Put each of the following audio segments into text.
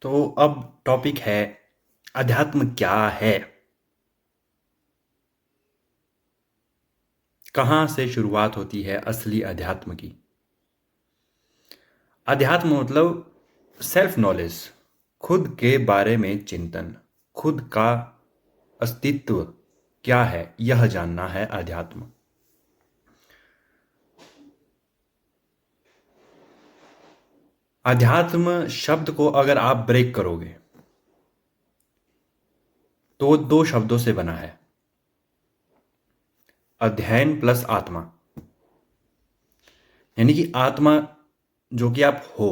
तो अब टॉपिक है अध्यात्म क्या है। कहाँ से शुरुआत होती है असली अध्यात्म की। अध्यात्म मतलब सेल्फ नॉलेज, खुद के बारे में चिंतन, खुद का अस्तित्व क्या है यह जानना है अध्यात्म। अध्यात्म शब्द को अगर आप ब्रेक करोगे तो दो शब्दों से बना है, अध्ययन प्लस आत्मा। यानी कि आत्मा जो कि आप हो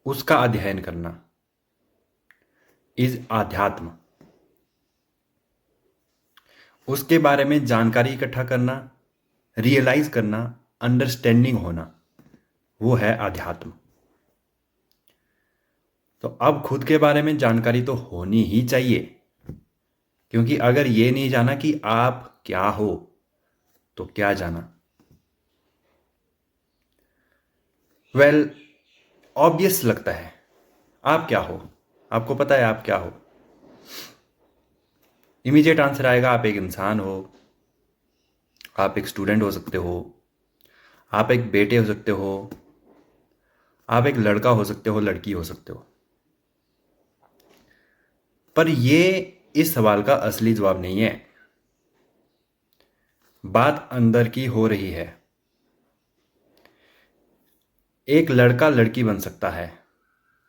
उसका अध्ययन करना इज आध्यात्म। उसके बारे में जानकारी इकट्ठा करना, रियलाइज करना, अंडरस्टैंडिंग होना, वो है अध्यात्म। तो अब खुद के बारे में जानकारी तो होनी ही चाहिए, क्योंकि अगर ये नहीं जाना कि आप क्या हो तो क्या जाना। वेल, ऑब्वियस लगता है आप क्या हो, आपको पता है आप क्या हो। इमीडिएट आंसर आएगा आप एक इंसान हो, आप एक स्टूडेंट हो सकते हो, आप एक बेटे हो सकते हो, आप एक लड़का हो सकते हो, लड़की हो सकते हो। पर ये इस सवाल का असली जवाब नहीं है। बात अंदर की हो रही है। एक लड़का लड़की बन सकता है,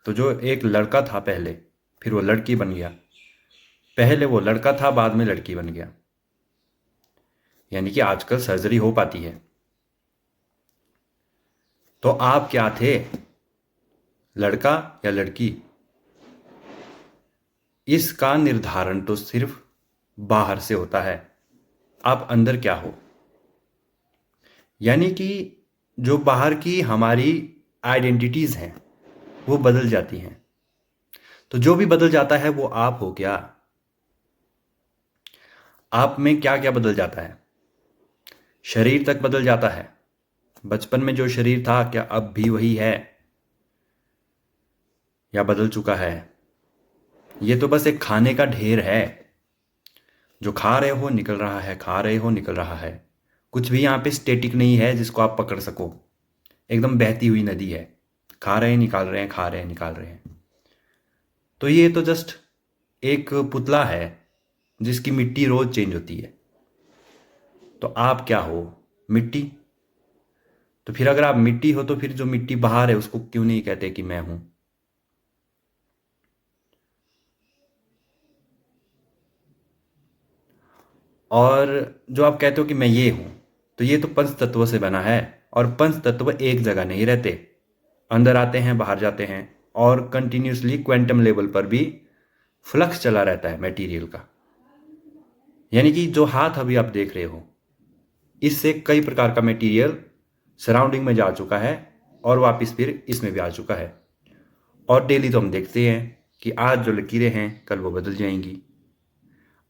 तो जो एक लड़का था पहले, फिर वो लड़की बन गया, पहले वो लड़का था बाद में लड़की बन गया। यानी कि आजकल सर्जरी हो पाती है। तो आप क्या थे, लड़का या लड़की? इसका निर्धारण तो सिर्फ बाहर से होता है, आप अंदर क्या हो। यानी कि जो बाहर की हमारी आइडेंटिटीज हैं वो बदल जाती हैं। तो जो भी बदल जाता है वो आप हो क्या? आप में क्या क्या बदल जाता है? शरीर तक बदल जाता है। बचपन में जो शरीर था क्या अब भी वही है या बदल चुका है? ये तो बस एक खाने का ढेर है, जो खा रहे हो निकल रहा है, खा रहे हो निकल रहा है। कुछ भी यहाँ पे स्टेटिक नहीं है जिसको आप पकड़ सको। एकदम बहती हुई नदी है, खा रहे हैं निकाल रहे हैं, खा रहे हैं निकाल रहे हैं। तो ये तो जस्ट एक पुतला है जिसकी मिट्टी रोज चेंज होती है। तो आप क्या हो? मिट्टी। तो फिर अगर आप मिट्टी हो तो फिर जो मिट्टी बाहर है उसको क्यों नहीं कहते कि मैं हूं? और जो आप कहते हो कि मैं ये हूं, तो ये तो पंच तत्वों से बना है, और पंच तत्व एक जगह नहीं रहते, अंदर आते हैं बाहर जाते हैं, और कंटिन्यूसली क्वांटम लेवल पर भी फ्लक्स चला रहता है मटेरियल का। यानी कि जो हाथ अभी आप देख रहे हो, इससे कई प्रकार का मटेरियल सराउंडिंग में जा चुका है और वापस फिर इसमें भी आ चुका है। और डेली तो हम देखते हैं कि आज जो लकीरें हैं कल वो बदल जाएंगी।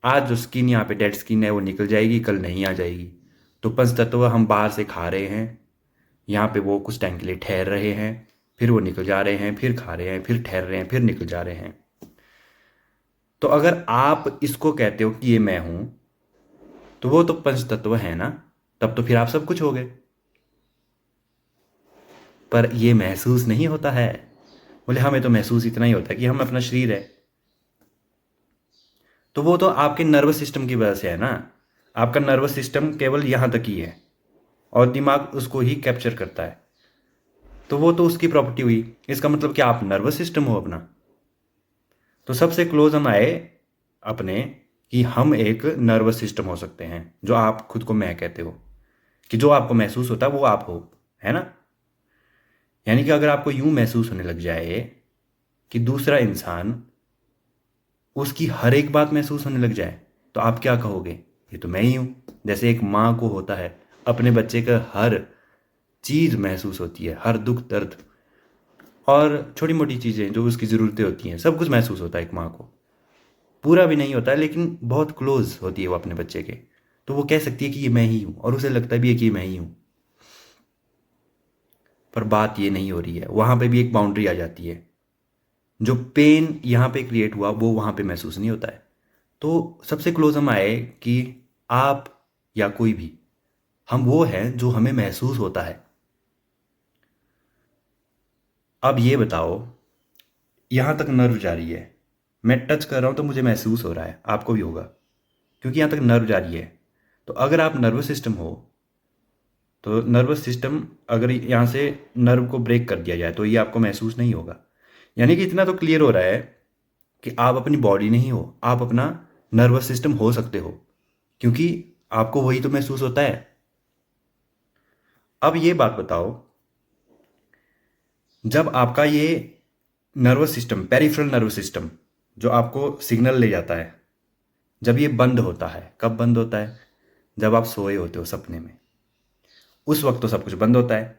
आज जो स्किन यहाँ पे डेड स्किन है वो निकल जाएगी, कल नहीं आ जाएगी। तो पंच तत्व हम बाहर से खा रहे हैं, यहाँ पे वो कुछ टाइम के लिए ठहर रहे हैं, फिर वो निकल जा रहे हैं, फिर खा रहे हैं, फिर ठहर रहे हैं, फिर निकल जा रहे हैं। तो अगर आप इसको कहते हो कि ये मैं हूं, तो वो तो पंच तत्व है ना, तब तो फिर आप सब कुछ हो गए। पर ये महसूस नहीं होता है। बोले हमें तो महसूस इतना ही होता है कि हम अपना शरीर है। तो वो तो आपके नर्वस सिस्टम की वजह से है ना। आपका नर्वस सिस्टम केवल यहाँ तक ही है और दिमाग उसको ही कैप्चर करता है। तो वो तो उसकी प्रॉपर्टी हुई। इसका मतलब कि आप नर्वस सिस्टम हो अपना। तो सबसे क्लोज हम आए अपने कि हम एक नर्वस सिस्टम हो सकते हैं, जो आप खुद को मैं कहते हो, कि जो आपको महसूस होता है वो आप हो, है ना। यानी कि अगर आपको यूं महसूस होने लग जाए कि दूसरा इंसान, उसकी हर एक बात महसूस होने लग जाए, तो आप क्या कहोगे? ये तो मैं ही हूं। जैसे एक माँ को होता है अपने बच्चे का हर चीज महसूस होती है, हर दुख दर्द और छोटी मोटी चीजें जो उसकी जरूरतें होती हैं, सब कुछ महसूस होता है एक माँ को। पूरा भी नहीं होता है लेकिन बहुत क्लोज होती है वो अपने बच्चे के। तो वो कह सकती है कि ये मैं ही हूं, और उसे लगता भी है कि ये मैं ही हूं। पर बात ये नहीं हो रही है, वहां पे भी एक बाउंड्री आ जाती है जो पेन यहाँ पे क्रिएट हुआ वो वहाँ पे महसूस नहीं होता है। तो सबसे क्लोज हम आए कि आप या कोई भी, हम वो हैं जो हमें महसूस होता है। अब ये बताओ, यहाँ तक नर्व जा रही है, मैं टच कर रहा हूँ तो मुझे महसूस हो रहा है, आपको भी होगा क्योंकि यहाँ तक नर्व जा रही है। तो अगर आप नर्वस सिस्टम हो, तो नर्वस सिस्टम अगर यहाँ से नर्व को ब्रेक कर दिया जाए तो ये आपको महसूस नहीं होगा। यानी कि इतना तो क्लियर हो रहा है कि आप अपनी बॉडी नहीं हो, आप अपना नर्वस सिस्टम हो सकते हो, क्योंकि आपको वही तो महसूस होता है। अब ये बात बताओ, जब आपका ये nervous system, peripheral nervous system जो आपको सिग्नल ले जाता है, जब ये बंद होता है, कब बंद होता है? जब आप सोए होते हो सपने में, उस वक्त तो सब कुछ बंद होता है।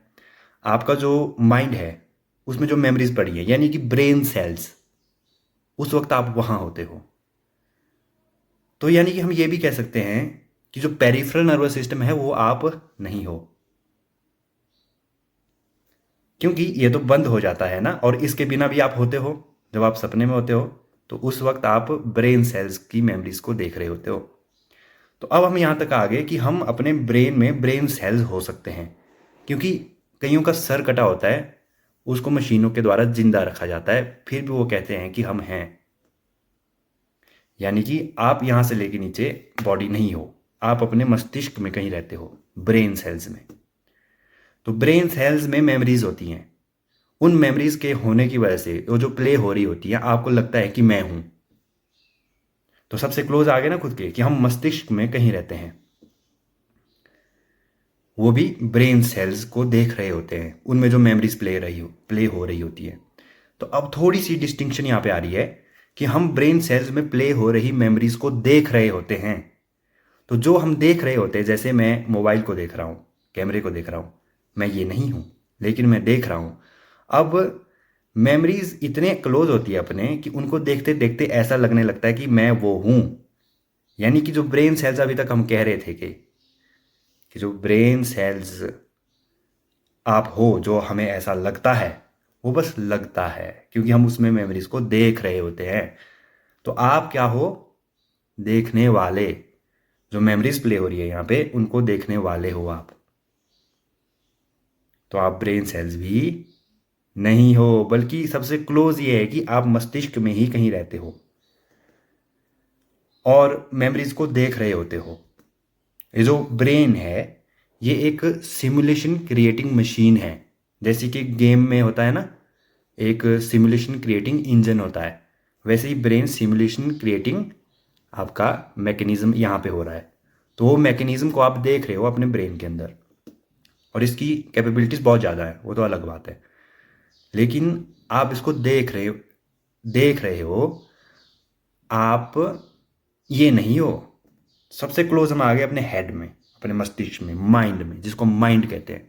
आपका जो माइंड है उसमें जो मेमोरीज पड़ी है, यानी कि ब्रेन सेल्स, उस वक्त आप वहां होते हो। तो यानी कि हम ये भी कह सकते हैं कि जो पेरिफेरल नर्वस सिस्टम है वो आप नहीं हो, क्योंकि ये तो बंद हो जाता है ना। और इसके बिना भी आप होते हो, जब आप सपने में होते हो तो उस वक्त आप ब्रेन सेल्स की मेमोरीज को देख रहे होते हो। तो अब हम यहाँ तक आ गए कि हम अपने ब्रेन में ब्रेन सेल्स हो सकते हैं, क्योंकि कईयों का सर कटा होता है, उसको मशीनों के द्वारा जिंदा रखा जाता है, फिर भी वो कहते हैं कि हम हैं। यानी कि आप यहाँ से लेके नीचे बॉडी नहीं हो, आप अपने मस्तिष्क में कहीं रहते हो, ब्रेन सेल्स में। तो ब्रेन सेल्स में मेमोरीज होती हैं, उन मेमोरीज के होने की वजह से वो जो प्ले हो रही होती है आपको लगता है कि मैं हूं। तो सबसे क्लोज आ गए ना खुद के, कि हम मस्तिष्क में कहीं रहते हैं, वो भी ब्रेन सेल्स को देख रहे होते हैं, उनमें जो मेमोरीज प्ले हो रही होती है। तो अब थोड़ी सी डिस्टिंक्शन यहाँ पे आ रही है कि हम ब्रेन सेल्स में प्ले हो रही मेमोरीज को देख रहे होते हैं। तो जो हम देख रहे होते हैं, जैसे मैं मोबाइल को देख रहा हूँ, कैमरे को देख रहा हूँ, मैं ये नहीं हूँ लेकिन मैं देख रहा हूँ। अब मेमोरीज इतने क्लोज होती है अपने कि उनको देखते देखते ऐसा लगने लगता है कि मैं वो हूँ। यानी कि जो ब्रेन सेल्स अभी तक हम कह रहे थे कि जो ब्रेन सेल्स आप हो, जो हमें ऐसा लगता है, वो बस लगता है, क्योंकि हम उसमें मेमोरीज को देख रहे होते हैं। तो आप क्या हो? देखने वाले। जो मेमोरीज प्ले हो रही है यहाँ पे, उनको देखने वाले हो आप। तो आप ब्रेन सेल्स भी नहीं हो, बल्कि सबसे क्लोज ये है कि आप मस्तिष्क में ही कहीं रहते हो और मेमोरीज को देख रहे होते हो। ये जो ब्रेन है, ये एक सिमुलेशन क्रिएटिंग मशीन है। जैसे कि गेम में होता है ना, एक सिमुलेशन क्रिएटिंग इंजन होता है, वैसे ही ब्रेन सिमुलेशन क्रिएटिंग आपका मैकेनिज्म यहाँ पे हो रहा है। तो वो मैकेनिज्म को आप देख रहे हो अपने ब्रेन के अंदर, और इसकी कैपेबिलिटीज़ बहुत ज़्यादा है, वो तो अलग बात है। लेकिन आप इसको देख रहे हो, आप ये नहीं हो। सबसे क्लोज हम आ गए अपने हेड में, अपने मस्तिष्क में, माइंड में, जिसको माइंड कहते हैं।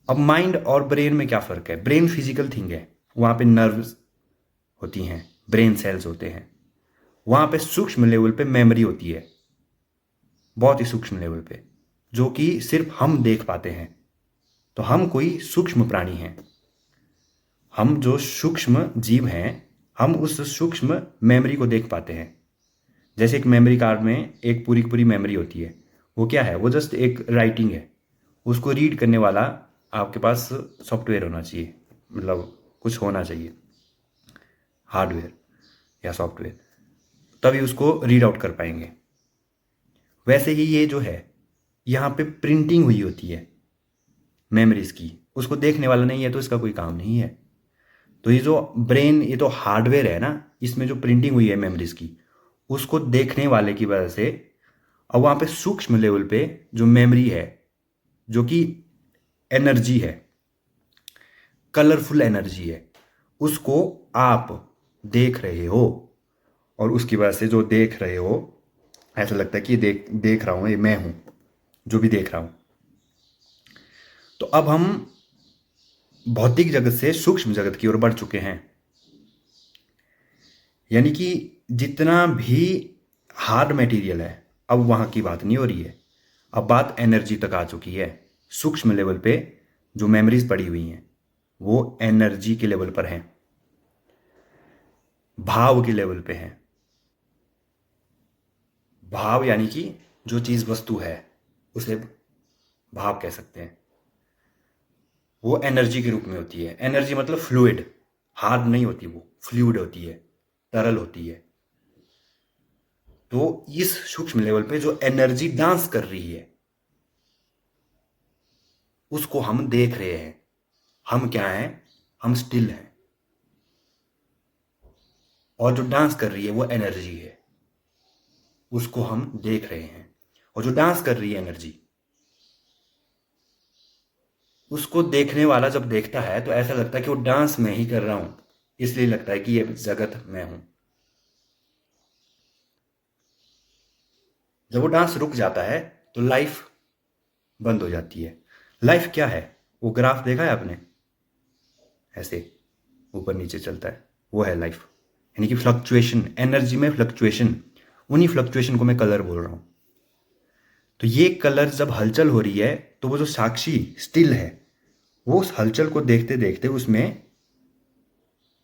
अब माइंड और ब्रेन में क्या फ़र्क है? ब्रेन फिजिकल थिंग है, वहाँ पे नर्व्स होती हैं, ब्रेन सेल्स होते हैं, वहाँ पे सूक्ष्म लेवल पे मेमोरी होती है, बहुत ही सूक्ष्म लेवल पे, जो कि सिर्फ हम देख पाते हैं। तो हम कोई सूक्ष्म प्राणी हैं, हम जो सूक्ष्म जीव हैं, हम उस सूक्ष्म मेमोरी को देख पाते हैं। जैसे एक मेमोरी कार्ड में एक पूरी की पूरी मेमोरी होती है, वो क्या है? वो जस्ट एक राइटिंग है, उसको रीड करने वाला आपके पास सॉफ्टवेयर होना चाहिए, मतलब कुछ होना चाहिए, हार्डवेयर या सॉफ्टवेयर, तभी उसको रीड आउट कर पाएंगे। वैसे ही ये जो है, यहाँ पे प्रिंटिंग हुई होती है मेमोरीज की, उसको देखने वाला नहीं है तो इसका कोई काम नहीं है। तो ये जो ब्रेन, ये तो हार्डवेयर है ना, इसमें जो प्रिंटिंग हुई है मेमोरीज की, उसको देखने वाले की वजह से अब वहाँ पे सूक्ष्म लेवल पे जो मेमोरी है, जो कि एनर्जी है, कलरफुल एनर्जी है, उसको आप देख रहे हो। और उसकी वजह से जो देख रहे हो, ऐसा लगता है कि देख देख रहा हूँ, ये मैं हूँ जो भी देख रहा हूँ। तो अब हम भौतिक जगत से सूक्ष्म जगत की ओर बढ़ चुके हैं। यानी कि जितना भी हार्ड मटेरियल है, अब वहाँ की बात नहीं हो रही है, अब बात एनर्जी तक आ चुकी है। सूक्ष्म लेवल पे जो मेमोरीज पड़ी हुई हैं वो एनर्जी के लेवल पर हैं। भाव के लेवल पे हैं। भाव यानी कि जो चीज वस्तु है उसे भाव कह सकते हैं। वो एनर्जी के रूप में होती है। एनर्जी मतलब फ्लूइड, हार्ड नहीं होती, वो फ्लूइड होती है, तरल होती है। तो इस सूक्ष्म लेवल पे जो एनर्जी डांस कर रही है उसको हम देख रहे हैं। हम क्या हैं? हम स्टिल हैं, और जो डांस कर रही है वो एनर्जी है, उसको हम देख रहे हैं। और जो डांस कर रही है एनर्जी, उसको देखने वाला जब देखता है तो ऐसा लगता है कि वो डांस मैं ही कर रहा हूं, इसलिए लगता है कि ये जगत मैं हूं। जब वो डांस रुक जाता है तो लाइफ बंद हो जाती है। लाइफ क्या है? वो ग्राफ देखा है आपने, ऐसे ऊपर नीचे चलता है, वो है लाइफ। यानी कि फ्लक्चुएशन, एनर्जी में फ्लक्चुएशन। उन्हीं फ्लक्चुएशन को मैं कलर बोल रहा हूं। तो ये कलर जब हलचल हो रही है तो वो जो साक्षी स्टिल है वो उस हलचल को देखते देखते उसमें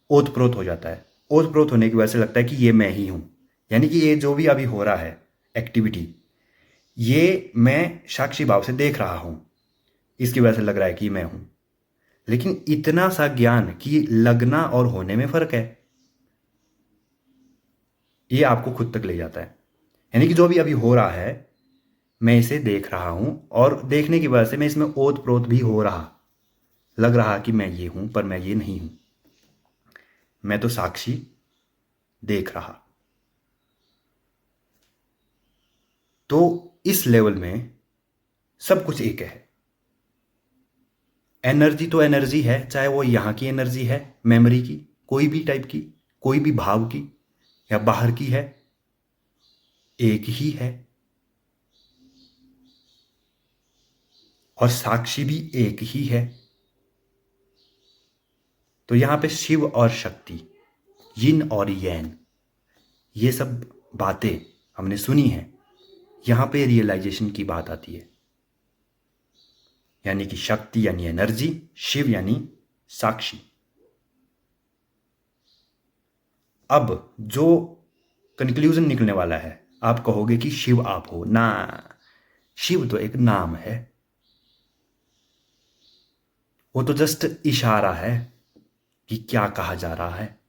ओत प्रोत हो जाता है। ओत प्रोत होने की वजह से लगता है कि ये मैं ही हूं। यानी कि ये जो भी अभी हो रहा है एक्टिविटी, ये मैं साक्षी भाव से देख रहा हूं, इसकी वजह से लग रहा है कि मैं हूं। लेकिन इतना सा ज्ञान कि लगना और होने में फर्क है, ये आपको खुद तक ले जाता है। यानी कि जो भी अभी हो रहा है मैं इसे देख रहा हूं, और देखने की वजह से मैं इसमें ओत प्रोत भी हो रहा, लग रहा कि मैं ये हूं पर मैं ये नहीं हूं। मैं तो साक्षी देख रहा। तो इस लेवल में सब कुछ एक है। एनर्जी तो एनर्जी है, चाहे वो यहाँ की एनर्जी है, मेमोरी की, कोई भी टाइप की, कोई भी भाव की, या बाहर की है, एक ही है। और साक्षी भी एक ही है। तो यहां पे शिव और शक्ति, यिन और यैन, ये सब बातें हमने सुनी हैं। यहां पे रियलाइजेशन की बात आती है। यानी कि शक्ति यानी एनर्जी, शिव यानी साक्षी। अब जो कंक्लूजन निकलने वाला है, आप कहोगे कि शिव आप हो ना। शिव तो एक नाम है, वो तो जस्ट इशारा है कि क्या कहा जा रहा है।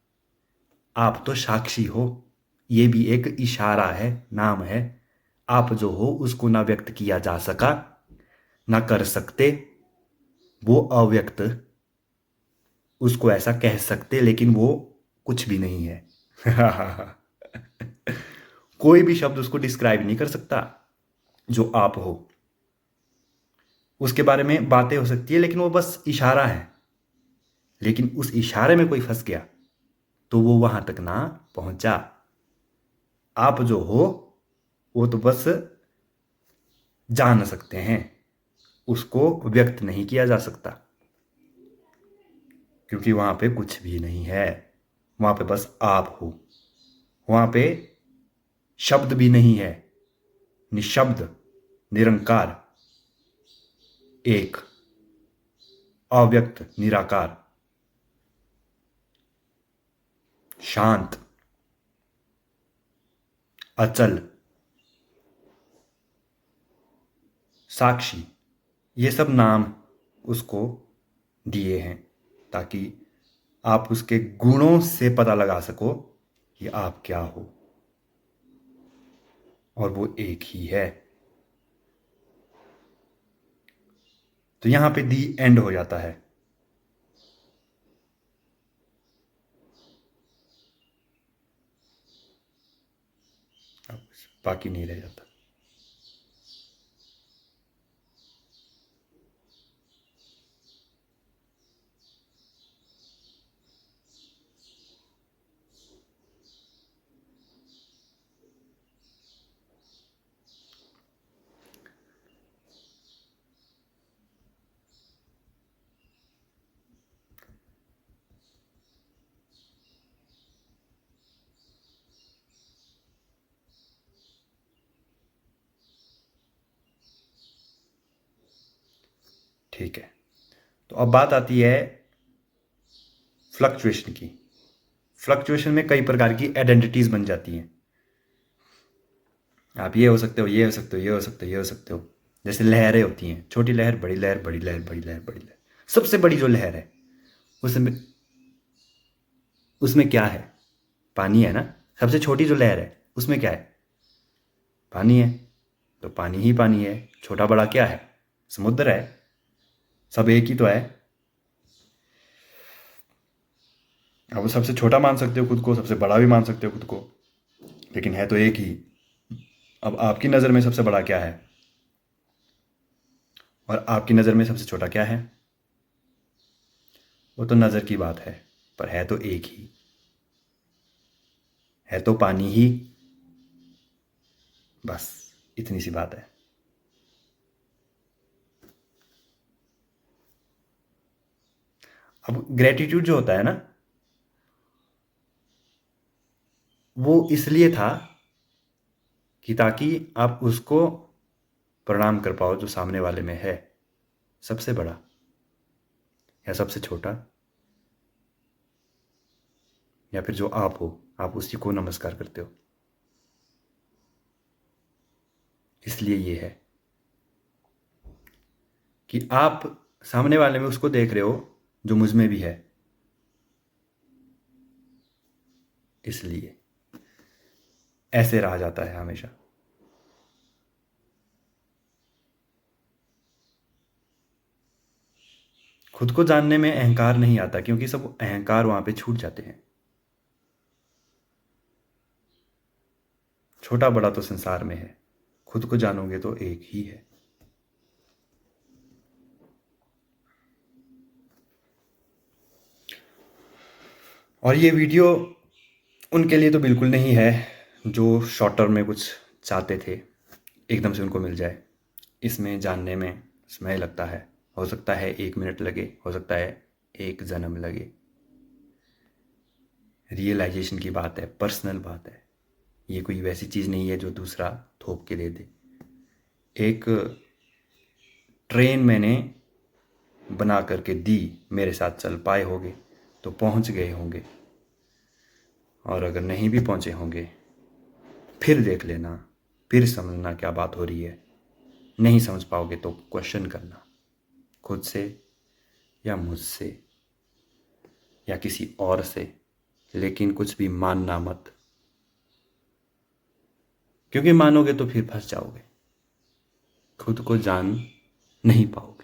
आप तो साक्षी हो, ये भी एक इशारा है, नाम है। आप जो हो उसको ना व्यक्त किया जा सका, ना कर सकते। वो अव्यक्त, उसको ऐसा कह सकते लेकिन वो कुछ भी नहीं है। कोई भी शब्द उसको डिस्क्राइब नहीं कर सकता जो आप हो। उसके बारे में बातें हो सकती है लेकिन वो बस इशारा है। लेकिन उस इशारे में कोई फंस गया तो वो वहां तक ना पहुंचा। आप जो हो वो तो बस जान सकते हैं, उसको व्यक्त नहीं किया जा सकता, क्योंकि वहां पे कुछ भी नहीं है। वहां पे बस आप हो। वहां पे शब्द भी नहीं है, निशब्द, निरंकार, एक, अव्यक्त, निराकार, शांत, अचल, साक्षी। ये सब नाम उसको दिए हैं ताकि आप उसके गुणों से पता लगा सको कि आप क्या हो, और वो एक ही है। तो यहां पे दी एंड हो जाता है। अब बाकी नहीं रह जाता। ठीक है, तो अब बात आती है फ्लक्चुएशन की। फ्लक्चुएशन में कई प्रकार की आइडेंटिटीज बन जाती हैं। आप ये हो सकते हो, ये हो सकते हो, ये हो सकते हो, ये हो सकते हो। जैसे लहरें होती हैं, छोटी लहर, बड़ी लहर, बड़ी लहर, बड़ी लहर, बड़ी लहर। सबसे बड़ी जो लहर है उसमें उसमें क्या है? पानी है ना। सबसे छोटी जो लहर है उसमें क्या है? पानी है। तो पानी ही पानी है। छोटा बड़ा क्या है? समुद्र है। सब एक ही तो है। अब सबसे छोटा मान सकते हो खुद को, सबसे बड़ा भी मान सकते हो खुद को, लेकिन है तो एक ही। अब आपकी नज़र में सबसे बड़ा क्या है और आपकी नज़र में सबसे छोटा क्या है? वो तो नज़र की बात है, पर है तो एक ही। है तो पानी ही। बस इतनी सी बात है। अब ग्रेटिट्यूड जो होता है ना, वो इसलिए था कि ताकि आप उसको प्रणाम कर पाओ जो सामने वाले में है, सबसे बड़ा या सबसे छोटा, या फिर जो आप हो, आप उसी को नमस्कार करते हो। इसलिए ये है कि आप सामने वाले में उसको देख रहे हो जो मुझ में भी है। इसलिए ऐसे रहा जाता है हमेशा। खुद को जानने में अहंकार नहीं आता, क्योंकि सब अहंकार वहां पे छूट जाते हैं। छोटा बड़ा तो संसार में है, खुद को जानोगे तो एक ही है। और ये वीडियो उनके लिए तो बिल्कुल नहीं है जो शॉर्ट टर्म में कुछ चाहते थे, एकदम से उनको मिल जाए। इसमें जानने में समय लगता है। हो सकता है 1 मिनट लगे, हो सकता है 1 जन्म लगे। रियलाइजेशन की बात है, पर्सनल बात है। ये कोई वैसी चीज़ नहीं है जो दूसरा थोप के दे दे। एक ट्रेन मैंने बना करके दी, मेरे साथ चल पाए होंगे तो पहुंच गए होंगे, और अगर नहीं भी पहुंचे होंगे फिर देख लेना, फिर समझना क्या बात हो रही है। नहीं समझ पाओगे तो क्वेश्चन करना, खुद से या मुझसे या किसी और से, लेकिन कुछ भी मानना मत, क्योंकि मानोगे तो फिर फंस जाओगे, खुद को जान नहीं पाओगे।